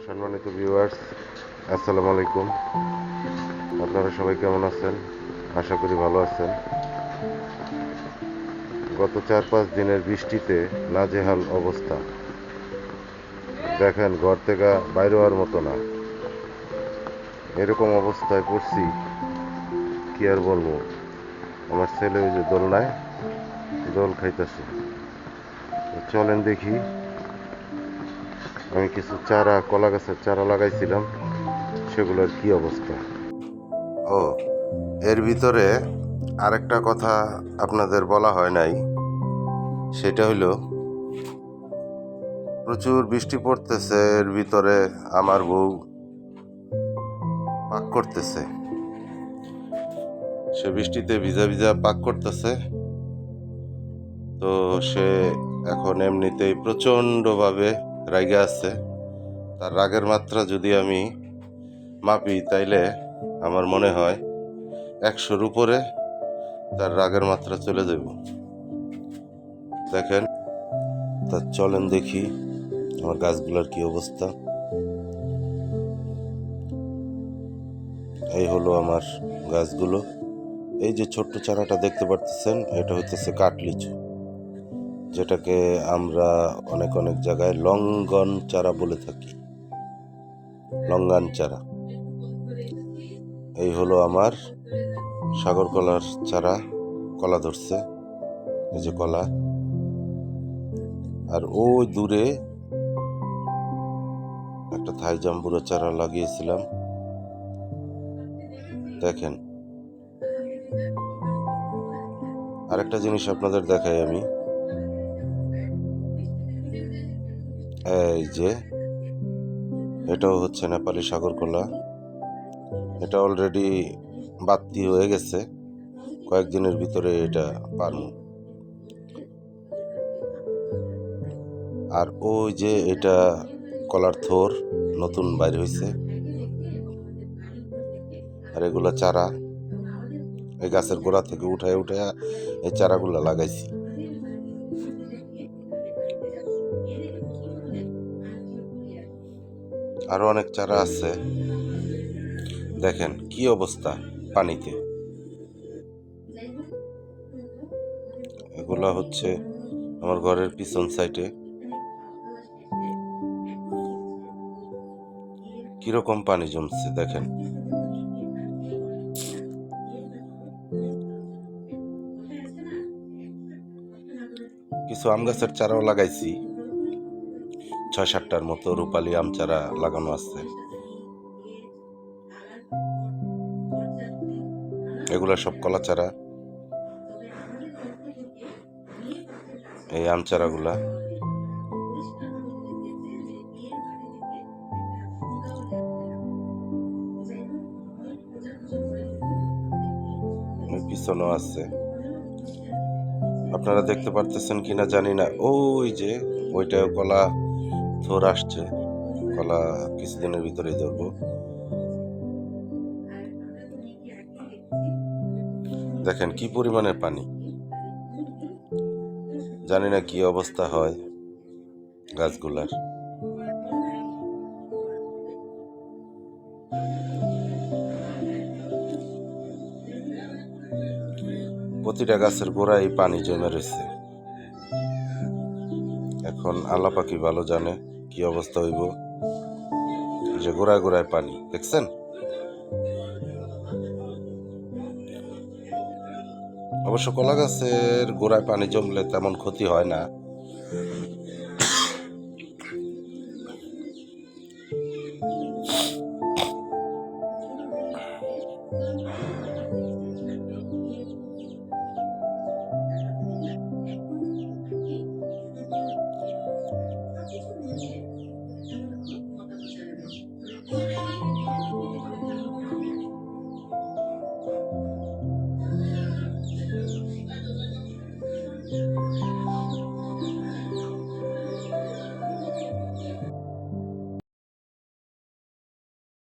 সম্মানিত ভিউয়ার্স, আসসালামু আলাইকুম। আপনারা সবাই কেমন আছেন? আশা করি ভালো আছেন। গত 4-5 দিনের বৃষ্টিতে নাজেহাল অবস্থা। দেখেন, ঘর থেকে বাইরে হওয়ার মতো না, এরকম অবস্থায় পড়ছি। কি আর বলবো। আমার ছেলে ওই যে দোলনায় দোল খাইতেছে। চলেন দেখি। আমি কিছু চারা, কলা গাছের চারা লাগাইছিলাম, সেগুলোর কি অবস্থা। ও, এর ভিতরে আরেকটা কথা আপনাদের বলা হয় নাই, সেটা হইলো প্রচুর বৃষ্টি পড়তেছে। এর ভিতরে আমার বউ পাক করতেছে। সে বৃষ্টিতে ভিজা ভিজা পাক করতেছে। তো সে এখন এমনিতেই প্রচণ্ডভাবে রাগে আছে। তার রাগের মাত্রা যদি আমি মাপি, তাইলে আমার মনে হয় 100-র উপরে তার রাগের মাত্রা চলে যাব। দেখেন, তা চলেন দেখি আমার গাছগুলোর কি অবস্থা। এই হলো আমার গাছগুলো। এই যে ছোট্ট চারাটা দেখতে পারতেছেন, এটা হইতেছে কাঠলিচু, যেটাকে আমরা অনেক অনেক জায়গায় লঙ্গন চারা বলে থাকি, লঙ্গান চারা। এই হলো আমার সাগর কলার চারা, কলা ধরছে, এই যে কলা। আর ওই দূরে একটা থাই জাম্বুরা চারা লাগিয়েছিলাম, দেখেন। আরেকটা জিনিস আপনাদের দেখাই আমি, এই যে এটাও হচ্ছে নেপালি সাগর কলা। এটা অলরেডি বাতি হয়ে গেছে, কয়েকদিনের ভিতরে এটা পারবো। আর ওই যে এটা কলার থোর নতুন বাইর হয়েছে। আর এগুলা চারা এই গাছের গোড়া থেকে উঠায় উঠায় এই চারাগুলা লাগাইছি। আরো অনেক চারা আছে, দেখেন কি অবস্থা পানিতে। এগুলা হচ্ছে আমার ঘরের পিছন সাইডে। কিরকম পানি জমছে দেখেন। কিছু আম গাছের চারাও লাগাইছি, 6-7টার মতো রূপালী আম চারা লাগানো আছে। এগুলা সব কলা চারা। এই আম চারাগুলা পিছনেও আছে, আপনারা দেখতে পারতেছেন কিনা জানি না। ওই যে ওইটা কলা থোর আসছে, কলা কিছুদিনের ভিতরেই ধরবো। দেখেন কি পরিমাণের পানি, জানি না কি অবস্থা হয় গাছগুলার। প্রতিটা গাছের গোড়ায় পানি জমে রয়েছে। এখন আল্লাহ পাকি ভালো জানে কি অবস্থা হইব। যে গোড়ায় গোড়ায় পানি দেখছেন। অবশ্য কলা গাছের গোড়ায় পানি জমলে তেমন ক্ষতি হয় না,